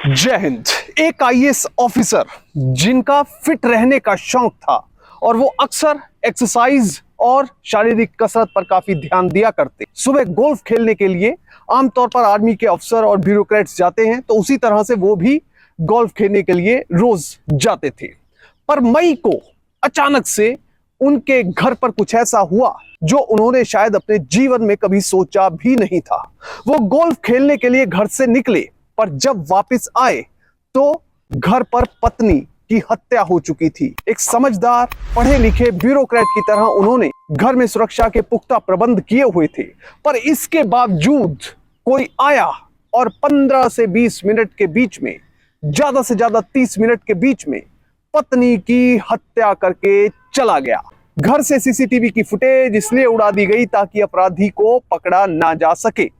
जय हिंद। एक IAS officer जिनका फिट रहने का शौक था और वो अक्सर एक्सरसाइज और शारीरिक कसरत पर काफी ध्यान दिया करते। सुबह गोल्फ खेलने के लिए आमतौर पर आर्मी के अफसर और ब्यूरोक्रेट्स जाते हैं, तो उसी तरह से वो भी गोल्फ खेलने के लिए रोज जाते थे। पर मई को अचानक से उनके घर पर कुछ ऐसा हुआ जो उन्होंने शायद अपने जीवन में कभी सोचा भी नहीं था। वो गोल्फ खेलने के लिए घर से निकले, पर जब वापस आए तो घर पर पत्नी की हत्या हो चुकी थी। एक समझदार पढ़े लिखे ब्यूरोक्रेट की तरह उन्होंने घर में सुरक्षा के पुख्ता प्रबंध किए हुए थे, पर इसके बावजूद कोई आया और 15 से 20 मिनट के बीच में, ज्यादा से ज्यादा 30 मिनट के बीच में पत्नी की हत्या करके चला गया। घर से सीसीटीवी की फुटेज इसलिए उड़ा दी गई ताकि अपराधी को पकड़ा ना जा सके।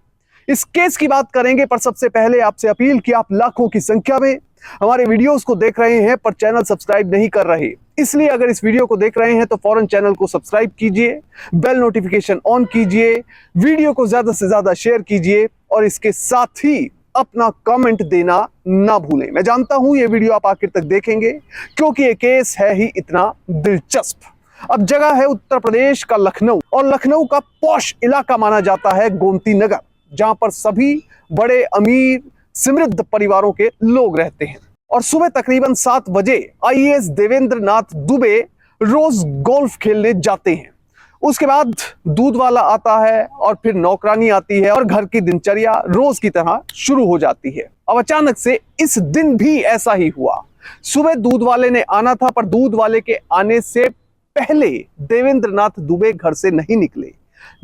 इस केस की बात करेंगे, पर सबसे पहले आपसे अपील कि आप लाखों की संख्या में हमारे वीडियोस को देख रहे हैं पर चैनल सब्सक्राइब नहीं कर रहे, इसलिए अगर इस वीडियो को देख रहे हैं तो फौरन चैनल को सब्सक्राइब कीजिए, बेल नोटिफिकेशन ऑन कीजिए, वीडियो को ज्यादा से ज्यादा शेयर कीजिए और इसके साथ ही अपना कमेंट देना ना भूलें। मैं जानता हूं ये वीडियो आप आखिर तक देखेंगे क्योंकि ये केस है ही इतना दिलचस्प। अब जगह है उत्तर प्रदेश का लखनऊ, और लखनऊ का पॉश इलाका माना जाता है गोमती नगर, जहां पर सभी बड़े अमीर समृद्ध परिवारों के लोग रहते हैं। और सुबह तकरीबन 7 बजे आईएएस देवेंद्र नाथ दुबे रोज गोल्फ खेलने जाते हैं। उसके बाद दूध वाला आता है और फिर नौकरानी आती है और घर की दिनचर्या रोज की तरह शुरू हो जाती है। अब अचानक से इस दिन भी ऐसा ही हुआ। सुबह दूध वाले ने आना था, पर दूध वाले के आने से पहले देवेंद्र नाथ दुबे घर से नहीं निकले।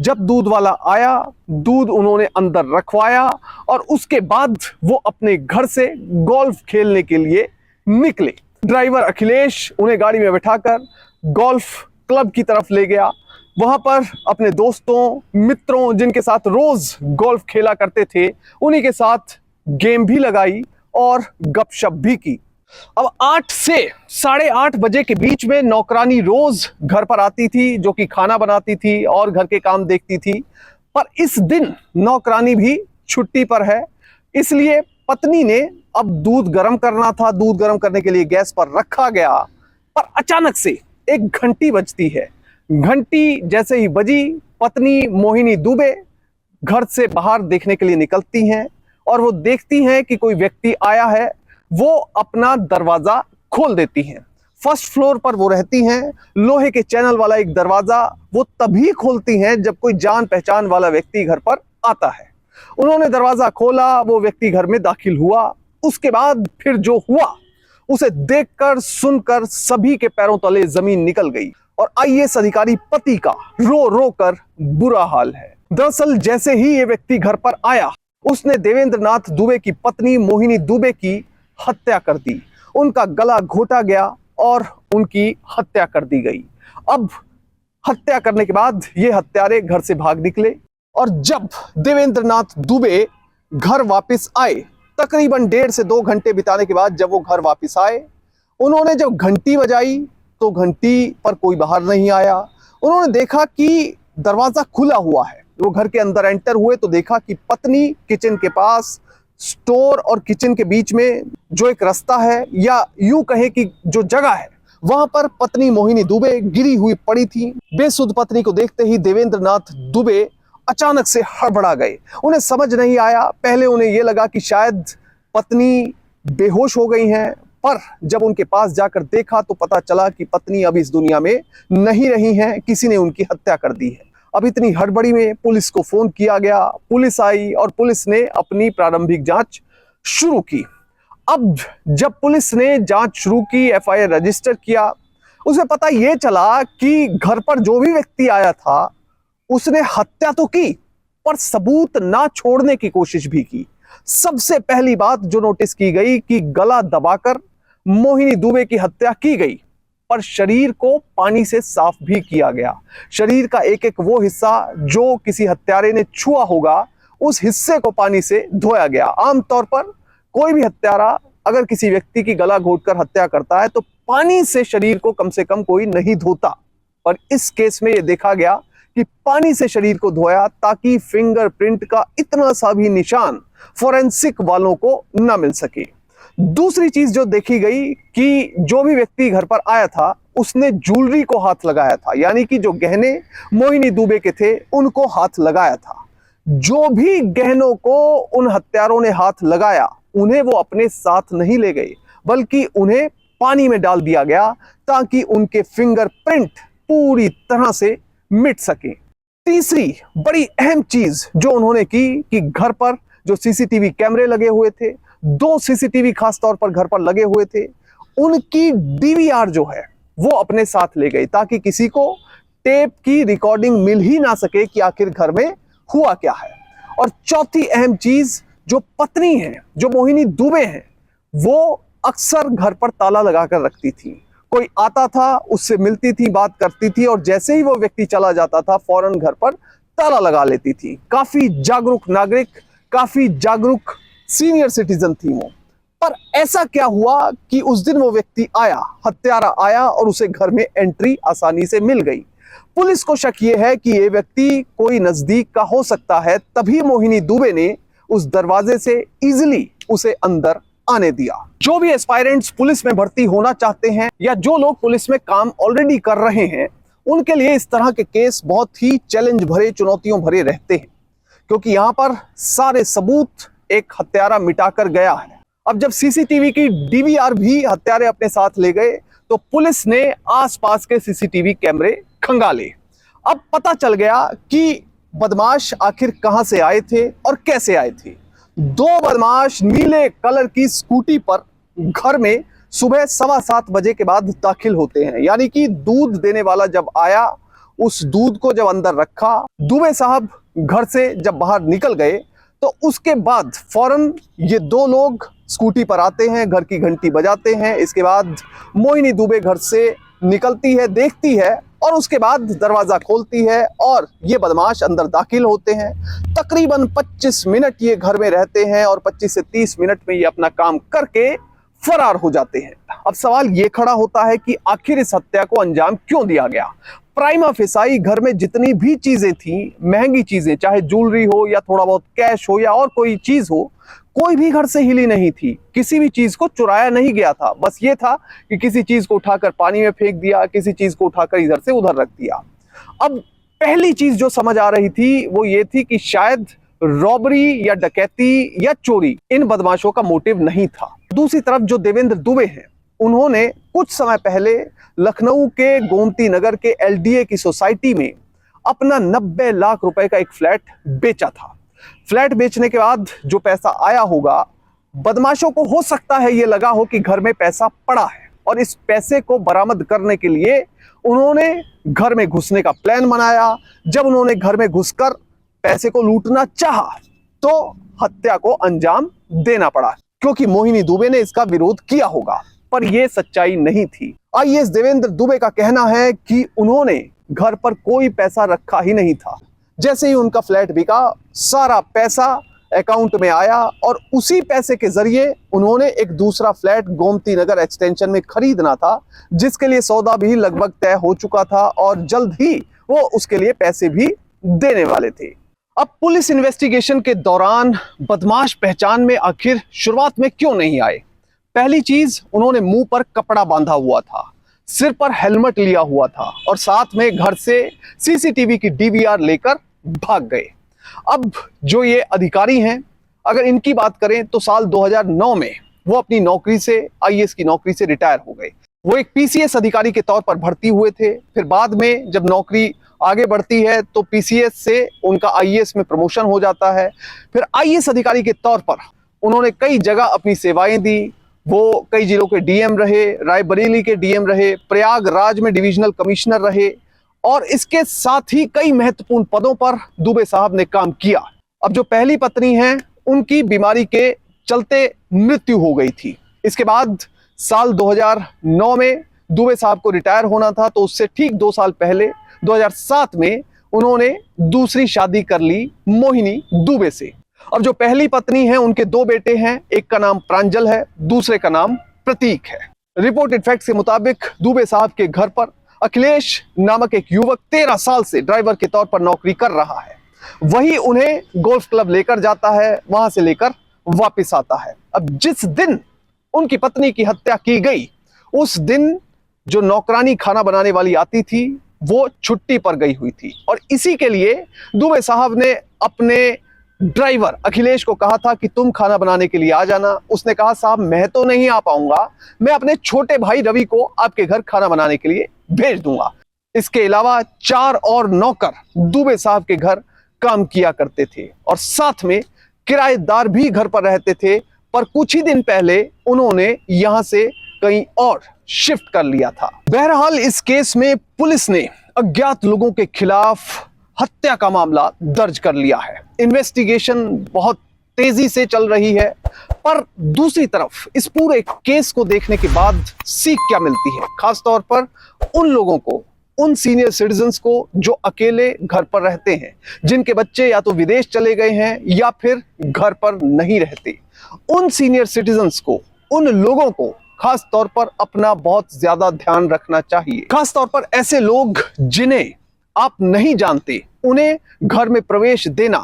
जब दूध वाला आया, दूध उन्होंने अंदर रखवाया और उसके बाद वो अपने घर से गोल्फ खेलने के लिए निकले। ड्राइवर अखिलेश उन्हें गाड़ी में बैठाकर गोल्फ क्लब की तरफ ले गया। वहां पर अपने दोस्तों मित्रों जिनके साथ रोज गोल्फ खेला करते थे उन्हीं के साथ गेम भी लगाई और गपशप भी की। अब 8 से 8:30 बजे के बीच में नौकरानी रोज घर पर आती थी, जो कि खाना बनाती थी और घर के काम देखती थी। पर इस दिन नौकरानी भी छुट्टी पर है, इसलिए पत्नी ने अब दूध गर्म करना था। दूध गर्म करने के लिए गैस पर रखा गया, पर अचानक से एक घंटी बजती है। घंटी जैसे ही बजी, पत्नी मोहिनी दुबे घर से बाहर देखने के लिए निकलती हैं और वो देखती हैं कि कोई व्यक्ति आया है। वो अपना दरवाजा खोल देती हैं। फर्स्ट फ्लोर पर वो रहती हैं। लोहे के चैनल वाला एक दरवाजा वो तभी खोलती हैं जब कोई जान पहचान वाला व्यक्ति घर पर आता है। उन्होंने दरवाजा खोला, वो व्यक्ति घर में दाखिल हुआ। उसके बाद फिर जो हुआ उसे देखकर सुनकर सभी के पैरों तले जमीन निकल गई और आईएएस अधिकारी पति का रो रो कर बुरा हाल है। दरअसल जैसे ही ये व्यक्ति घर पर आया, उसने देवेंद्र नाथ दुबे की पत्नी मोहिनी दुबे की हत्या कर दी। उनका गला घोटा गया और उनकी हत्या कर दी गई। अब हत्या करने के बाद ये हत्यारे घर से भाग निकले और जब देवेंद्र नाथ दुबे घर वापस आए, तकरीबन 1.5 से 2 घंटे बिताने के बाद जब वो घर वापस आए, उन्होंने जब घंटी बजाई तो घंटी पर कोई बाहर नहीं आया। उन्होंने देखा कि दरवाजा खुला हुआ है। वो घर के अंदर एंटर हुए तो देखा कि पत्नी किचन के पास, स्टोर और किचन के बीच में जो एक रास्ता है, या यूं कहे कि जो जगह है, वहां पर पत्नी मोहिनी दुबे गिरी हुई पड़ी थी। बेसुध पत्नी को देखते ही देवेंद्र नाथ दुबे अचानक से हड़बड़ा गए। उन्हें समझ नहीं आया। पहले उन्हें यह लगा कि शायद पत्नी बेहोश हो गई हैं, पर जब उनके पास जाकर देखा तो पता चला कि पत्नी अब इस दुनिया में नहीं रही हैं, किसी ने उनकी हत्या कर दी है। अब इतनी हड़बड़ी में पुलिस को फोन किया गया। पुलिस आई और पुलिस ने अपनी प्रारंभिक जांच शुरू की। अब जब पुलिस ने जांच शुरू की, एफआईआर रजिस्टर किया, उसमें पता यह चला कि घर पर जो भी व्यक्ति आया था उसने हत्या तो की, पर सबूत ना छोड़ने की कोशिश भी की। सबसे पहली बात जो नोटिस की गई कि गला दबाकर मोहिनी दुबे की हत्या की गई, पर शरीर को पानी से साफ भी किया गया। शरीर का एक एक वो हिस्सा जो किसी हत्यारे ने छुआ होगा, उस हिस्से को पानी से धोया गया। आमतौर पर कोई भी हत्यारा अगर किसी व्यक्ति की गला घोंटकर हत्या करता है तो पानी से शरीर को कम से कम कोई नहीं धोता, पर इस केस में यह देखा गया कि पानी से शरीर को धोया ताकि फिंगरप्रिंट का इतना सा भी निशान फोरेंसिक वालों को न मिल सके। दूसरी चीज जो देखी गई कि जो भी व्यक्ति घर पर आया था उसने ज्वेलरी को हाथ लगाया था, यानी कि जो गहने मोहिनी दुबे के थे उनको हाथ लगाया था। जो भी गहनों को उन हत्यारों ने हाथ लगाया उन्हें वो अपने साथ नहीं ले गए, बल्कि उन्हें पानी में डाल दिया गया ताकि उनके फिंगरप्रिंट पूरी तरह से मिट सके। तीसरी बड़ी अहम चीज जो उन्होंने की कि घर पर जो सीसीटीवी कैमरे लगे हुए थे, 2 सीसीटीवी खास तौर पर घर पर लगे हुए थे, उनकी डीवीआर जो है वो अपने साथ ले गई ताकि किसी को टेप की रिकॉर्डिंग मिल ही ना सके कि आखिर घर में हुआ क्या है। और चौथी अहम चीज, जो पत्नी है, जो मोहिनी दुबे हैं, वो अक्सर घर पर ताला लगाकर रखती थी। कोई आता था, उससे मिलती थी, बात करती थी, और जैसे ही वो व्यक्ति चला जाता था फौरन घर पर ताला लगा लेती थी। काफी जागरूक नागरिक, काफी जागरूक सीनियर सिटीजन थी वो। पर ऐसा क्या हुआ कि उस दिन वो व्यक्ति आया, हत्यारा आया, और उसे घर में एंट्री आसानी से मिल गई। पुलिस को शक ये है कि ये व्यक्ति कोई नजदीक का हो सकता है, तभी मोहिनी दुबे ने उस दरवाजे से इजीली उसे अंदर आने दिया। जो भी एस्पायरेंट्स पुलिस में भर्ती होना चाहते हैं या जो लोग पुलिस में काम ऑलरेडी कर रहे हैं, उनके लिए इस तरह के केस बहुत ही चैलेंज भरे, चुनौतियों भरे रहते हैं, क्योंकि यहां पर सारे सबूत एक हत्यारा मिटाकर गया है। अब जब सीसीटीवी की डीवीआर भी हत्यारे अपने साथ ले गए तो पुलिस ने आसपास के सीसीटीवी कैमरे खंगाले। अब पता चल गया कि बदमाश आखिर कहां से आए थे और कैसे आए थे। 2 बदमाश नीले कलर की स्कूटी पर घर में सुबह 7:15 बजे के बाद दाखिल होते हैं, यानी कि दूध देने वाला जब आया, उस दूध को जब अंदर रखा, दुबे साहब घर से जब बाहर निकल गए तो उसके बाद फौरन ये 2 लोग स्कूटी पर आते हैं, घर की घंटी बजाते हैं। इसके बाद मोहिनी दुबे घर से निकलती है, देखती है, और उसके बाद दरवाजा खोलती है और ये बदमाश अंदर दाखिल होते हैं। तकरीबन 25 मिनट ये घर में रहते हैं और 25 से 30 मिनट में ये अपना काम करके फरार हो जाते हैं। अब सवाल ये खड़ा होता है कि आखिर इस हत्या को अंजाम क्यों दिया गया। प्राइमा फेसाई घर में जितनी भी चीजें थी, महंगी चीजें, चाहे ज्वेलरी हो या थोड़ा बहुत कैश हो या और कोई चीज हो, कोई भी घर से हिली नहीं थी। किसी भी चीज को चुराया नहीं गया था। बस ये था कि किसी चीज को उठाकर पानी में फेंक दिया, किसी चीज को उठाकर इधर से उधर रख दिया। अब पहली चीज जो समझ आ रही थी वो ये थी कि शायद रॉबरी या डकैती या चोरी इन बदमाशों का मोटिव नहीं था। दूसरी तरफ जो देवेंद्र दुबे हैं, उन्होंने कुछ समय पहले लखनऊ के गोमती नगर के एलडीए की सोसाइटी में अपना 90 लाख रुपए का एक फ्लैट बेचा था। फ्लैट बेचने के बाद जो पैसा आया होगा, बदमाशों को हो सकता है ये लगा हो कि घर में पैसा पड़ा है, और इस पैसे को बरामद करने के लिए उन्होंने घर में घुसने का प्लान बनाया। जब उन्होंने घर में घुसकर पैसे को लूटना चाहा तो हत्या को अंजाम देना पड़ा, क्योंकि मोहिनी दुबे ने इसका विरोध किया होगा। पर यह सच्चाई नहीं थी। आईएएस देवेंद्र दुबे का कहना है कि उन्होंने घर पर कोई पैसा रखा ही नहीं था। जैसे ही उनका फ्लैट बिका, सारा पैसा अकाउंट में आया और उसी पैसे के जरिए उन्होंने एक दूसरा फ्लैट गोमती नगर एक्सटेंशन में खरीदना था, जिसके लिए सौदा भी लगभग तय हो चुका था और जल्द ही वो उसके लिए पैसे भी देने वाले थे। अब पुलिस इन्वेस्टिगेशन के दौरान बदमाश पहचान में आखिर शुरुआत में क्यों नहीं आए। पहली चीज, उन्होंने मुंह पर कपड़ा बांधा हुआ था, सिर पर हेलमेट लिया हुआ था और साथ में घर से सीसीटीवी की डीवीआर लेकर भाग गए। अब जो ये अधिकारी हैं, अगर इनकी बात करें तो साल 2009 में वो अपनी नौकरी से, आईएएस की नौकरी से रिटायर हो गए। वो एक पीसीएस अधिकारी के तौर पर भर्ती हुए थे। फिर बाद में जब नौकरी आगे बढ़ती है तो पीसीएस से उनका आईएएस में प्रमोशन हो जाता है। फिर आईएएस अधिकारी के तौर पर उन्होंने कई जगह अपनी सेवाएं दी। वो कई जिलों के डीएम रहे, रायबरेली के डीएम रहे, प्रयागराज में डिविजनल कमिश्नर रहे और इसके साथ ही कई महत्वपूर्ण पदों पर दुबे साहब ने काम किया। अब जो पहली पत्नी हैं, उनकी बीमारी के चलते मृत्यु हो गई थी। इसके बाद साल 2009 में दुबे साहब को रिटायर होना था, तो उससे ठीक 2 साल पहले 2007 में उन्होंने दूसरी शादी कर ली मोहिनी दुबे से। अब जो पहली पत्नी है, उनके 2 बेटे हैं, एक का नाम प्रांजल है, दूसरे का नाम प्रतीक है। रिपोर्टेड फैक्ट्स के मुताबिक दुबे साहब के घर पर अखिलेश नामक एक युवक 13 साल से ड्राइवर के तौर पर नौकरी कर रहा है। वही उन्हें गोल्फ क्लब लेकर जाता है, वहां से लेकर वापस आता है। अब जिस दिन उनकी पत्नी की हत्या की गई। उस दिन जो नौकरानी खाना बनाने वाली आती थी वो छुट्टी पर गई हुई थी और इसी के लिए दुबे साहब ने अपने ड्राइवर अखिलेश को कहा था कि तुम खाना बनाने के लिए आ जाना। उसने कहा साहब मैं तो नहीं आ पाऊंगा, मैं अपने छोटे भाई रवि को आपके घर खाना बनाने के लिए भेज दूंगा। इसके अलावा 4 और नौकर दुबे साहब के घर काम किया करते थे और साथ में किराएदार भी घर पर रहते थे, पर कुछ ही दिन पहले उन्होंने यहां से कहीं और शिफ्ट कर लिया था। बहरहाल इस केस में पुलिस ने अज्ञात लोगों के खिलाफ हत्या का मामला दर्ज कर लिया है। इन्वेस्टिगेशन बहुत तेजी से चल रही है, पर दूसरी तरफ इस पूरे केस को देखने के बाद सीख क्या मिलती है, खासतौर पर उन लोगों को, उन सीनियर सिटीजन्स को जो अकेले घर पर रहते हैं, जिनके बच्चे या तो विदेश चले गए हैं या फिर घर पर नहीं रहते। उन सीनियर सिटीजन्स को, उन लोगों को खास तौर पर अपना बहुत ज्यादा ध्यान रखना चाहिए। खास तौर पर ऐसे लोग जिन्हें आप नहीं जानते, उन्हें घर में प्रवेश देना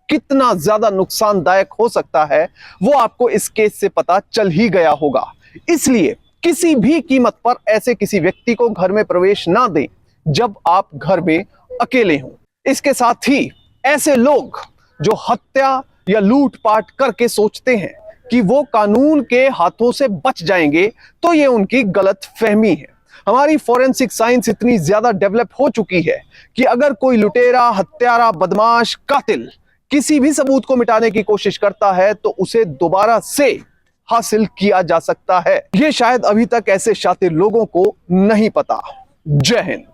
कितना ज्यादा नुकसानदायक हो सकता है वो आपको इस केस से पता चल ही गया होगा। इसलिए किसी भी कीमत पर ऐसे किसी व्यक्ति को घर में प्रवेश ना दें जब आप घर में अकेले हों। इसके साथ ही ऐसे लोग जो हत्या या लूटपाट करके सोचते हैं कि वो कानून के हाथों से बच जाएंगे, तो ये उनकी गलत फहमी है। हमारी फॉरेंसिक साइंस इतनी ज्यादा डेवलप हो चुकी है कि अगर कोई लुटेरा, हत्यारा, बदमाश, कातिल किसी भी सबूत को मिटाने की कोशिश करता है तो उसे दोबारा से हासिल किया जा सकता है। ये शायद अभी तक ऐसे शातिर लोगों को नहीं पता। जय हिंद।